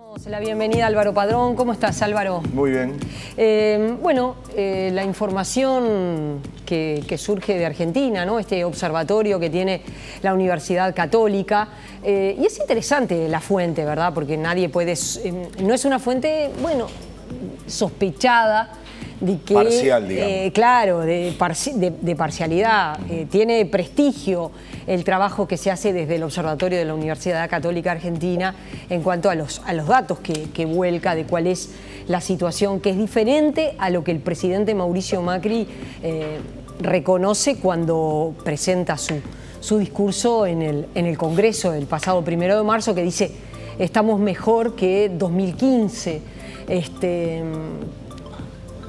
Damos la bienvenida a Álvaro Padrón. ¿Cómo estás, Álvaro? Muy bien. La información que surge de Argentina, ¿no? Este observatorio que tiene la Universidad Católica. Y es interesante la fuente, ¿verdad? Porque nadie puede... no es una fuente, bueno, sospechada de que... Parcial, digamos. Claro, de parcialidad. Tiene prestigio el trabajo que se hace desde el Observatorio de la Universidad Católica Argentina en cuanto a los datos que vuelca de cuál es la situación, que es diferente a lo que el presidente Mauricio Macri reconoce cuando presenta su discurso en el Congreso el pasado 1 de marzo, que dice: estamos mejor que 2015.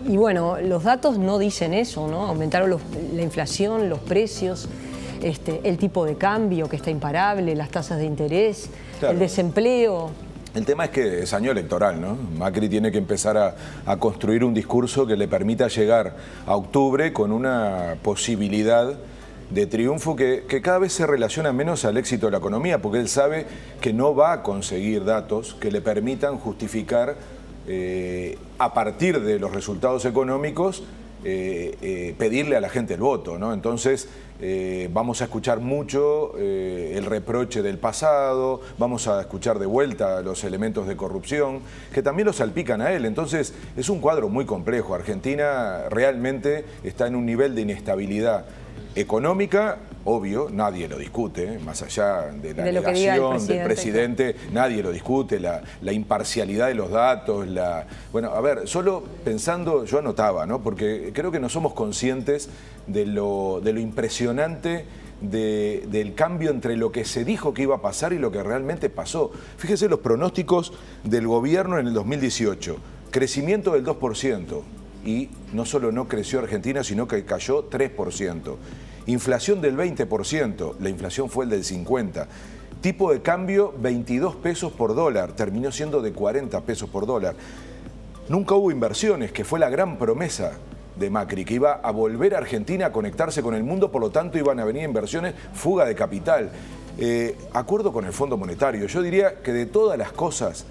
Y bueno, los datos no dicen eso, ¿no? Aumentaron la inflación, los precios, el tipo de cambio que está imparable, las tasas de interés, claro, el desempleo. El tema es que es año electoral, ¿no? Macri tiene que empezar a construir un discurso que le permita llegar a octubre con una posibilidad de triunfo que cada vez se relaciona menos al éxito de la economía, porque él sabe que no va a conseguir datos que le permitan justificar a partir de los resultados económicos pedirle a la gente el voto, ¿no? Entonces vamos a escuchar mucho el reproche del pasado, vamos a escuchar de vuelta los elementos de corrupción que también lo salpican a él. Entonces es un cuadro muy complejo. Argentina realmente está en un nivel de inestabilidad económica, obvio, nadie lo discute, más allá de la negación del presidente, nadie lo discute, la imparcialidad de los datos, bueno, a ver, solo pensando, yo anotaba, ¿no? Porque creo que no somos conscientes de lo impresionante del cambio entre lo que se dijo que iba a pasar y lo que realmente pasó. Fíjese los pronósticos del gobierno en el 2018, crecimiento del 2%. Y no solo no creció Argentina, sino que cayó 3%. Inflación del 20%, la inflación fue el del 50%. Tipo de cambio 22 pesos por dólar, terminó siendo de 40 pesos por dólar. Nunca hubo inversiones, que fue la gran promesa de Macri, que iba a volver a Argentina a conectarse con el mundo, por lo tanto iban a venir inversiones, fuga de capital. Acuerdo con el Fondo Monetario, yo diría que de todas las cosas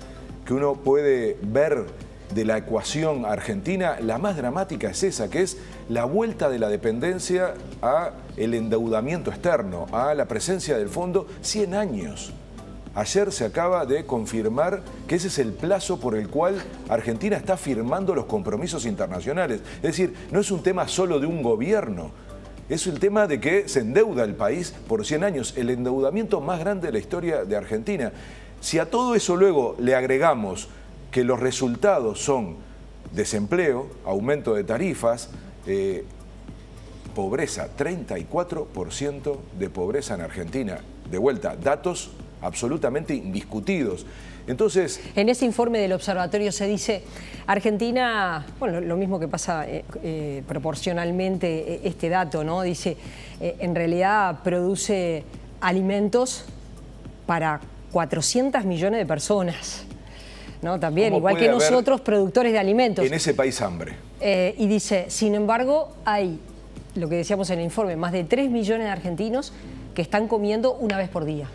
que uno puede ver de la ecuación argentina, la más dramática es esa, que es la vuelta de la dependencia al endeudamiento externo, a la presencia del fondo, 100 años. Ayer se acaba de confirmar que ese es el plazo por el cual Argentina está firmando los compromisos internacionales. Es decir, no es un tema solo de un gobierno, es el tema de que se endeuda el país por 100 años, el endeudamiento más grande de la historia de Argentina. Si a todo eso luego le agregamos que los resultados son desempleo, aumento de tarifas, pobreza, 34% de pobreza en Argentina. De vuelta, datos absolutamente indiscutidos. Entonces, en ese informe del observatorio se dice, Argentina, bueno, lo mismo que pasa proporcionalmente este dato, ¿no? Dice, en realidad produce alimentos para 400 millones de personas. ¿No? También, igual que nosotros, productores de alimentos. En ese país hambre. Y dice, sin embargo, hay, lo que decíamos en el informe, más de 3 millones de argentinos que están comiendo una vez por día.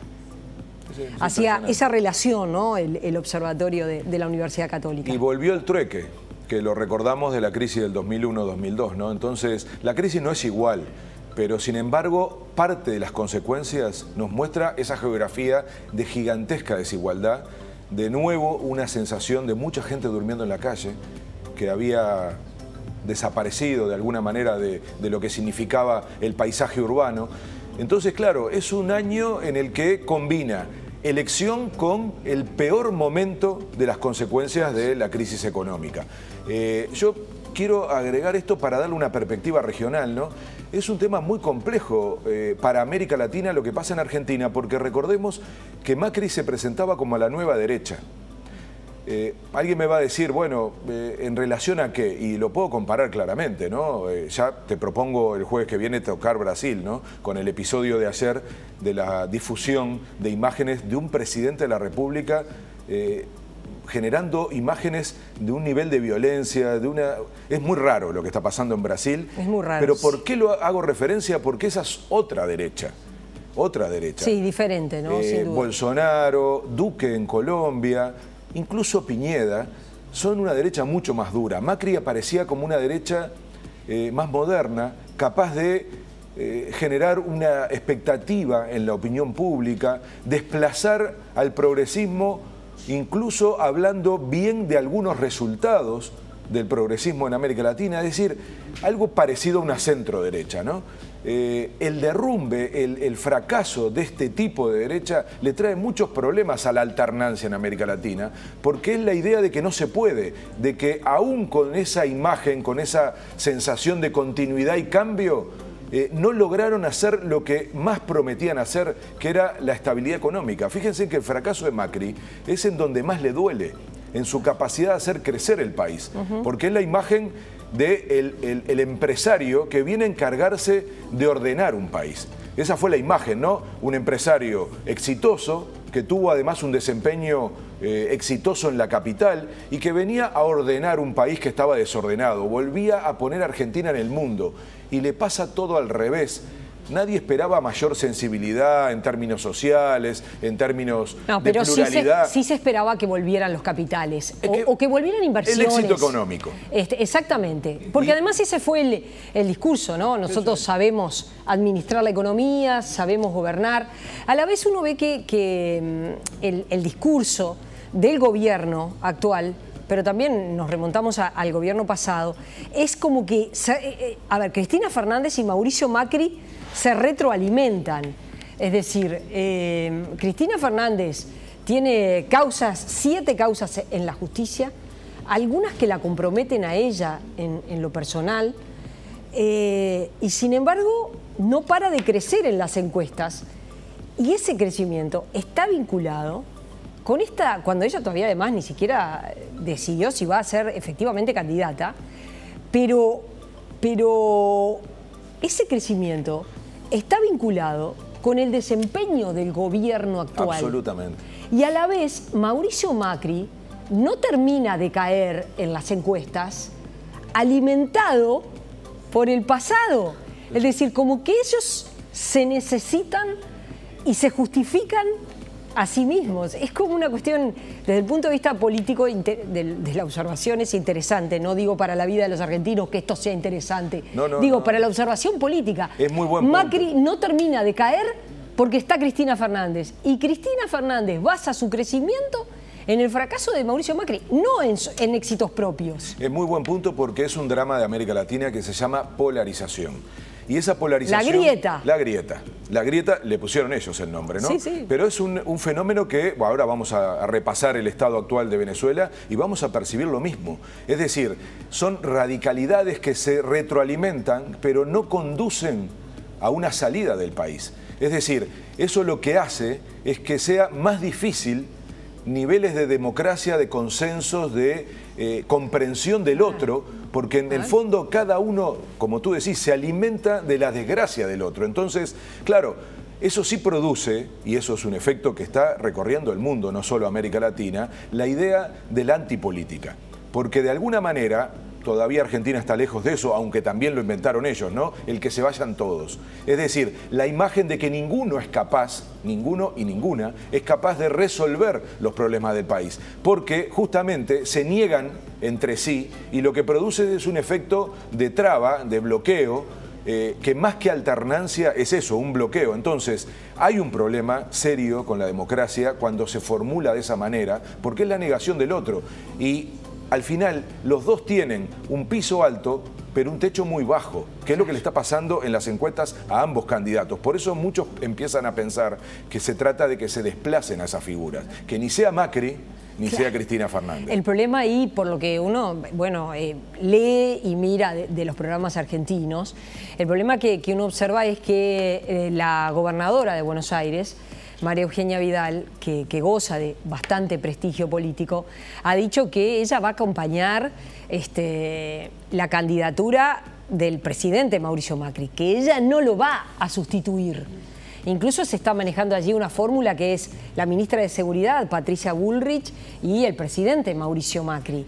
Hacía esa relación, ¿no? el observatorio de la Universidad Católica. Y volvió el trueque, que lo recordamos de la crisis del 2001-2002, ¿no? Entonces, la crisis no es igual, pero sin embargo, parte de las consecuencias nos muestra esa geografía de gigantesca desigualdad. De nuevo, una sensación de mucha gente durmiendo en la calle, que había desaparecido de alguna manera de lo que significaba el paisaje urbano. Entonces, claro, es un año en el que combina elección con el peor momento de las consecuencias de la crisis económica. Yo quiero agregar esto para darle una perspectiva regional, ¿no? Es un tema muy complejo para América Latina lo que pasa en Argentina, porque recordemos que Macri se presentaba como la nueva derecha. Alguien me va a decir, bueno, ¿en relación a qué? Y lo puedo comparar claramente, ¿no? Ya te propongo el jueves que viene tocar Brasil, ¿no? Con el episodio de ayer de la difusión de imágenes de un presidente de la República generando imágenes de un nivel de violencia, Es muy raro lo que está pasando en Brasil. Es muy raro. Pero ¿por qué lo hago referencia? Porque esa es otra derecha. Otra derecha. Sí, diferente, ¿no? Sin duda. Bolsonaro, Duque en Colombia. incluso Piñeda, son una derecha mucho más dura. Macri aparecía como una derecha más moderna, capaz de generar una expectativa en la opinión pública, desplazar al progresismo, incluso hablando bien de algunos resultados del progresismo en América Latina, es decir, algo parecido a una centro-derecha, ¿no? El derrumbe, el fracaso de este tipo de derecha le trae muchos problemas a la alternancia en América Latina, porque es la idea de que no se puede, de que aún con esa imagen, con esa sensación de continuidad y cambio, no lograron hacer lo que más prometían hacer, que era la estabilidad económica. Fíjense que el fracaso de Macri es en donde más le duele, en su capacidad de hacer crecer el país, porque es la imagen del empresario que viene a encargarse de ordenar un país. Esa fue la imagen, ¿no? Un empresario exitoso, que tuvo además un desempeño exitoso en la capital y que venía a ordenar un país que estaba desordenado, volvía a poner a Argentina en el mundo y le pasa todo al revés. Nadie esperaba mayor sensibilidad en términos sociales, en términos de pluralidad. Sí se esperaba que volvieran los capitales o que volvieran inversiones. El éxito económico. Exactamente, porque además ese fue el discurso, ¿no? Nosotros sabemos administrar la economía, sabemos gobernar. A la vez uno ve que el discurso del gobierno actual, pero también nos remontamos al gobierno pasado, es como que, a ver, Cristina Fernández y Mauricio Macri se retroalimentan. Es decir, Cristina Fernández tiene 7 causas en la justicia, algunas que la comprometen a ella en lo personal, y sin embargo no para de crecer en las encuestas. Y ese crecimiento está vinculado con cuando ella todavía además ni siquiera decidió si va a ser efectivamente candidata, pero ese crecimiento está vinculado con el desempeño del gobierno actual. Absolutamente. Y a la vez, Mauricio Macri no termina de caer en las encuestas alimentado por el pasado. Es decir, como que ellos se necesitan y se justifican a sí mismos. Es como una cuestión, desde el punto de vista político, de la observación es interesante. No digo para la vida de los argentinos que esto sea interesante. Digo, para la observación política. Es muy buen punto. Macri no termina de caer porque está Cristina Fernández. Y Cristina Fernández basa su crecimiento en el fracaso de Mauricio Macri, no en éxitos propios. Es muy buen punto porque es un drama de América Latina que se llama polarización. Y esa polarización... La grieta. La grieta. La grieta, le pusieron ellos el nombre, ¿no? Sí, sí. Pero es un fenómeno que, bueno, ahora vamos a repasar el estado actual de Venezuela y vamos a percibir lo mismo. Es decir, son radicalidades que se retroalimentan, pero no conducen a una salida del país. Es decir, eso lo que hace es que sea más difícil niveles de democracia, de consensos, de comprensión del otro, porque en el fondo cada uno, como tú decís, se alimenta de la desgracia del otro. Entonces, claro, eso sí produce, y eso es un efecto que está recorriendo el mundo, no solo América Latina, la idea de la antipolítica. Porque de alguna manera, todavía Argentina está lejos de eso, aunque también lo inventaron ellos, ¿no? El que se vayan todos. Es decir, la imagen de que ninguno es capaz, ninguno y ninguna, es capaz de resolver los problemas del país. Porque justamente se niegan entre sí y lo que produce es un efecto de traba, de bloqueo, que más que alternancia es eso, un bloqueo. Entonces, hay un problema serio con la democracia cuando se formula de esa manera, porque es la negación del otro. Y al final, los dos tienen un piso alto, pero un techo muy bajo, que es lo que le está pasando en las encuestas a ambos candidatos. Por eso muchos empiezan a pensar que se trata de que se desplacen a esas figuras, que ni sea Macri, ni sea Cristina Fernández. El problema ahí, por lo que uno lee y mira de los programas argentinos, el problema que uno observa es que la gobernadora de Buenos Aires, María Eugenia Vidal, que goza de bastante prestigio político, ha dicho que ella va a acompañar la candidatura del presidente Mauricio Macri, que ella no lo va a sustituir. Incluso se está manejando allí una fórmula que es la ministra de Seguridad, Patricia Bullrich, y el presidente Mauricio Macri.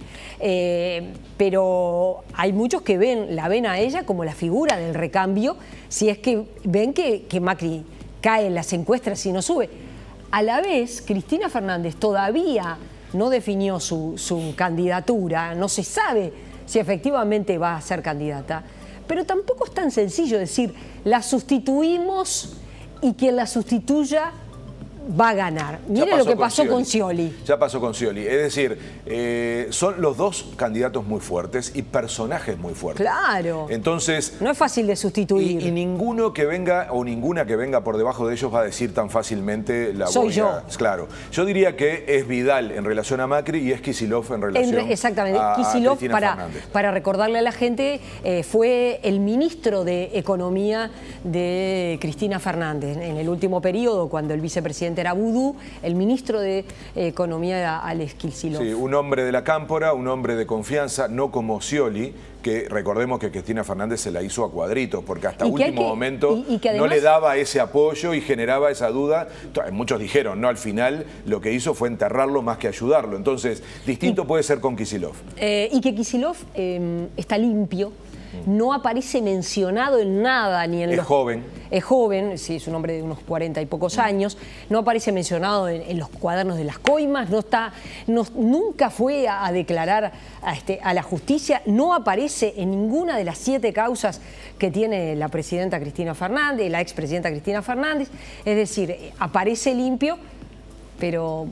Pero hay muchos que la ven a ella como la figura del recambio, si es que ven que Macri cae en las encuestas y no sube. A la vez, Cristina Fernández todavía no definió su candidatura, no se sabe si efectivamente va a ser candidata, pero tampoco es tan sencillo decir, la sustituimos y quien la sustituya va a ganar. Mire lo que pasó con Scioli. Ya pasó con Scioli. Es decir, son los dos candidatos muy fuertes y personajes muy fuertes. Claro. Entonces... no es fácil de sustituir. Y ninguno que venga o ninguna que venga por debajo de ellos va a decir tan fácilmente la soy yo. Claro. Yo diría que es Vidal en relación a Macri y es Kicillof en relación exactamente. a Kicillof, Cristina Fernández. Para recordarle a la gente, fue el ministro de Economía de Cristina Fernández. En el último periodo, cuando el vicepresidente era Vudú, el ministro de Economía era Alex Kicillof. Sí, un hombre de la cámpora, un hombre de confianza, no como Scioli, que recordemos que Cristina Fernández se la hizo a cuadritos, porque hasta último momento además, no le daba ese apoyo y generaba esa duda. Muchos dijeron, no, al final lo que hizo fue enterrarlo más que ayudarlo. Entonces, distinto puede ser con Kicillof. Y que Kicillof está limpio. No aparece mencionado en nada, ni en Es joven. Es joven, sí, es un hombre de unos 40 y pocos años. No aparece mencionado en los cuadernos de las coimas, nunca fue a declarar a la justicia, no aparece en ninguna de las 7 causas que tiene la presidenta Cristina Fernández, la expresidenta Cristina Fernández. Es decir, aparece limpio, pero...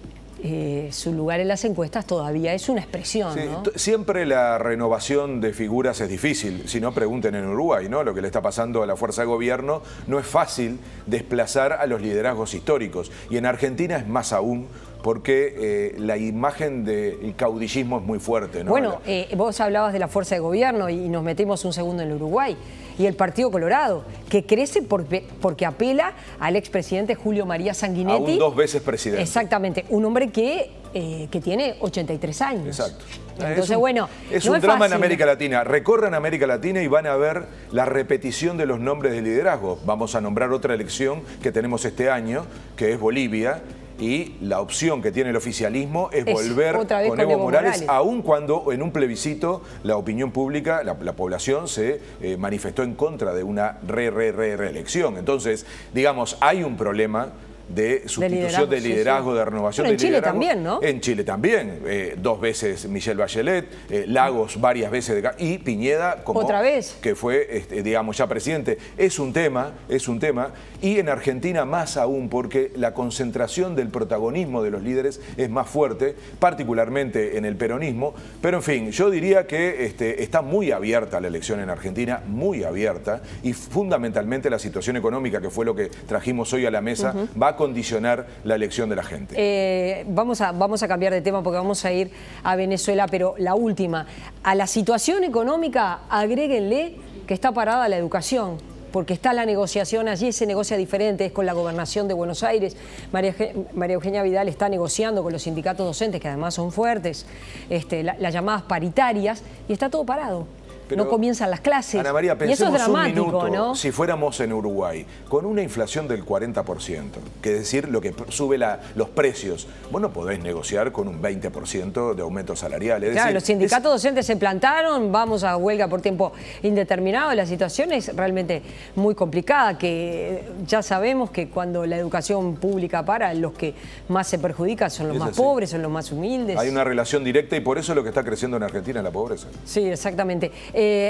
su lugar en las encuestas todavía es una expresión, sí, ¿no? Siempre la renovación de figuras es difícil, si no pregunten en Uruguay, ¿no? Lo que le está pasando a la fuerza de gobierno, no es fácil desplazar a los liderazgos históricos, y en Argentina es más aún, porque la imagen del caudillismo es muy fuerte, ¿no? Bueno, vos hablabas de la fuerza de gobierno y nos metemos un segundo en el Uruguay. Y el Partido Colorado, que crece porque apela al expresidente Julio María Sanguinetti. Aún 2 veces presidente. Exactamente, un hombre que tiene 83 años. Exacto. Entonces, bueno, es un drama en América Latina. Recorran América Latina y van a ver la repetición de los nombres de liderazgo. Vamos a nombrar otra elección que tenemos este año, que es Bolivia. Y la opción que tiene el oficialismo es volver con Evo Morales, aun cuando en un plebiscito la opinión pública, la población se manifestó en contra de una reelección. Entonces, digamos, hay un problema de sustitución de liderazgo, de renovación de liderazgo. En Chile también, ¿no? En Chile también. 2 veces Michelle Bachelet, Lagos varias veces, y Piñeda como... ¿Otra vez? Que fue, digamos, ya presidente. Es un tema, y en Argentina más aún, porque la concentración del protagonismo de los líderes es más fuerte, particularmente en el peronismo. Pero en fin, yo diría que está muy abierta la elección en Argentina, muy abierta, y fundamentalmente la situación económica, que fue lo que trajimos hoy a la mesa, va a condicionar la elección de la gente. Vamos a cambiar de tema porque vamos a ir a Venezuela, pero la última. A la situación económica agréguenle que está parada la educación, porque está la negociación allí, se negocia diferente, es con la Gobernación de Buenos Aires. María Eugenia Vidal está negociando con los sindicatos docentes, que además son fuertes, las llamadas paritarias, y está todo parado. Pero no comienzan las clases. Ana María, y eso es dramático, un minuto, ¿no? Si fuéramos en Uruguay, con una inflación del 40%, que es decir, lo que sube los precios, vos no podés negociar con un 20% de aumento salarial. Es claro, decir, los sindicatos docentes se plantaron, vamos a huelga por tiempo indeterminado. La situación es realmente muy complicada, que ya sabemos que cuando la educación pública para, los que más se perjudican son los más pobres, son los más humildes. Hay una relación directa y por eso es lo que está creciendo en Argentina, la pobreza. Sí, exactamente.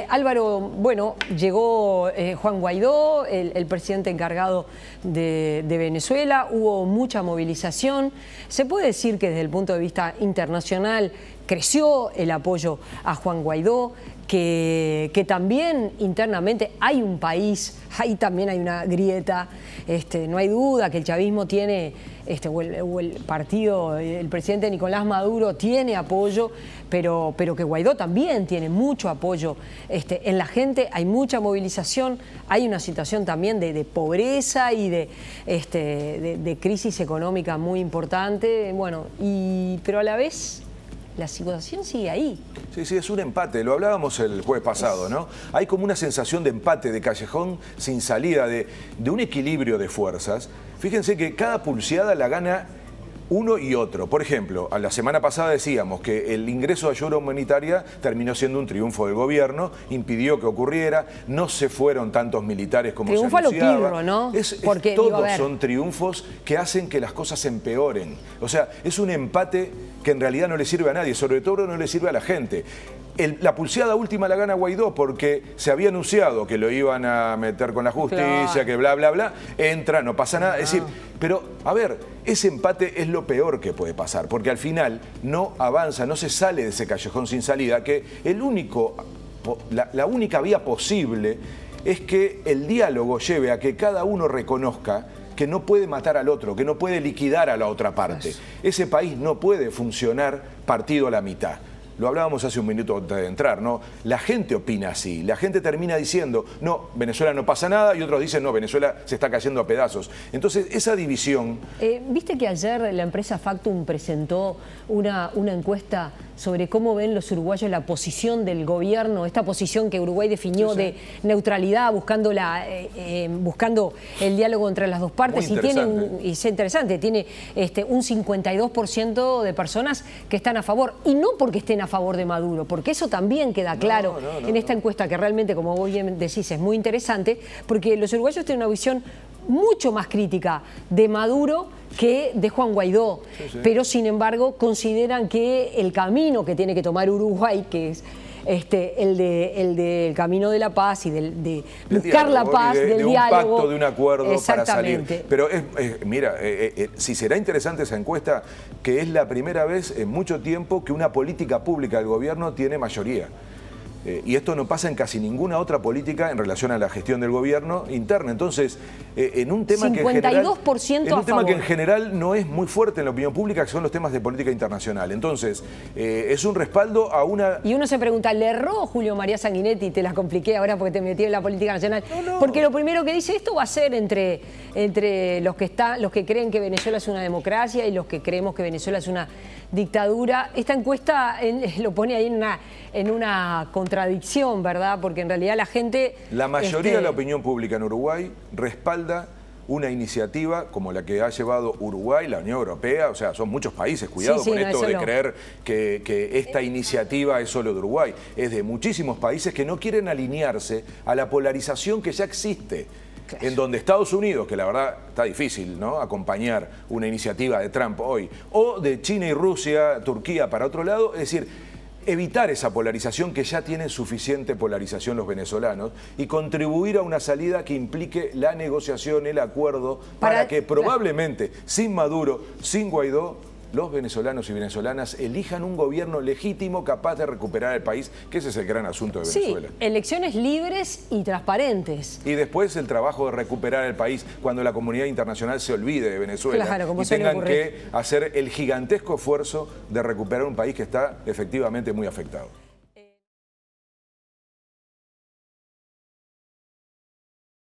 Álvaro, bueno, llegó Juan Guaidó, el presidente encargado de Venezuela, hubo mucha movilización. Se puede decir que desde el punto de vista internacional creció el apoyo a Juan Guaidó, que también internamente hay un país, ahí también hay una grieta, no hay duda que el chavismo tiene, o el partido, el presidente Nicolás Maduro tiene apoyo, pero que Guaidó también tiene mucho apoyo en la gente, hay mucha movilización, hay una situación también de pobreza y de crisis económica muy importante, bueno, pero a la vez la situación sigue ahí. Sí, es un empate, lo hablábamos el jueves pasado, ¿no? Hay como una sensación de empate, de callejón sin salida, de un equilibrio de fuerzas. Fíjense que cada pulseada la gana uno y otro. Por ejemplo, a la semana pasada decíamos que el ingreso de ayuda humanitaria terminó siendo un triunfo del gobierno, impidió que ocurriera, no se fueron tantos militares como triunfo se anunciaba. Triunfo a lo pirro, ¿no? Porque, todos son triunfos que hacen que las cosas empeoren. O sea, es un empate que en realidad no le sirve a nadie, sobre todo no le sirve a la gente. La pulseada última la gana Guaidó porque se había anunciado que lo iban a meter con la justicia, claro, que bla, bla, bla, entra, no pasa nada. Es decir, pero a ver, ese empate es lo peor que puede pasar, porque al final no avanza, no se sale de ese callejón sin salida, que la única vía posible es que el diálogo lleve a que cada uno reconozca que no puede matar al otro, que no puede liquidar a la otra parte. Ese país no puede funcionar partido a la mitad. Lo hablábamos hace un minuto antes de entrar, ¿no? La gente opina así, la gente termina diciendo, no, Venezuela no pasa nada, y otros dicen, no, Venezuela se está cayendo a pedazos. Entonces, esa división... ¿Viste que ayer la empresa Factum presentó una encuesta sobre cómo ven los uruguayos la posición del gobierno, esta posición que Uruguay definió de neutralidad, buscando el diálogo entre las dos partes? Y es interesante, tiene un 52% de personas que están a favor, y no porque estén a favor de Maduro, porque eso también queda claro en esta encuesta, que realmente, como vos bien decís, es muy interesante, porque los uruguayos tienen una visión mucho más crítica de Maduro que de Juan Guaidó, pero sin embargo consideran que el camino que tiene que tomar Uruguay, que es el del camino de la paz y de buscar la paz, del diálogo, un pacto, de un acuerdo para salir. Pero mira, si será interesante esa encuesta, que es la primera vez en mucho tiempo que una política pública del gobierno tiene mayoría. Y esto no pasa en casi ninguna otra política en relación a la gestión del gobierno interna. Entonces, en un tema, 52% que en general no es muy fuerte en la opinión pública, que son los temas de política internacional. Entonces, es un respaldo a una... Y uno se pregunta, ¿le erró Julio María Sanguinetti? Te la compliqué ahora porque te metí en la política nacional. Porque lo primero que dice, esto va a ser entre los que creen que Venezuela es una democracia y los que creemos que Venezuela es una dictadura. Esta encuesta lo pone ahí en una contradicción, ¿verdad? Porque en realidad la gente... La mayoría de la opinión pública en Uruguay respalda una iniciativa como la que ha llevado Uruguay, la Unión Europea, o sea, son muchos países, cuidado con esto de creer que esta iniciativa es solo de Uruguay, es de muchísimos países que no quieren alinearse a la polarización que ya existe. Claro. En donde Estados Unidos, que la verdad está difícil, ¿no?, acompañar una iniciativa de Trump hoy, o de China y Rusia, Turquía para otro lado, es decir, evitar esa polarización, que ya tienen suficiente polarización los venezolanos, y contribuir a una salida que implique la negociación, el acuerdo, para que probablemente sin Maduro, sin Guaidó, los venezolanos y venezolanas elijan un gobierno legítimo capaz de recuperar el país, que ese es el gran asunto de Venezuela. Sí, elecciones libres y transparentes. Y después el trabajo de recuperar el país cuando la comunidad internacional se olvide de Venezuela, claro, como y tengan que hacer el gigantesco esfuerzo de recuperar un país que está efectivamente muy afectado.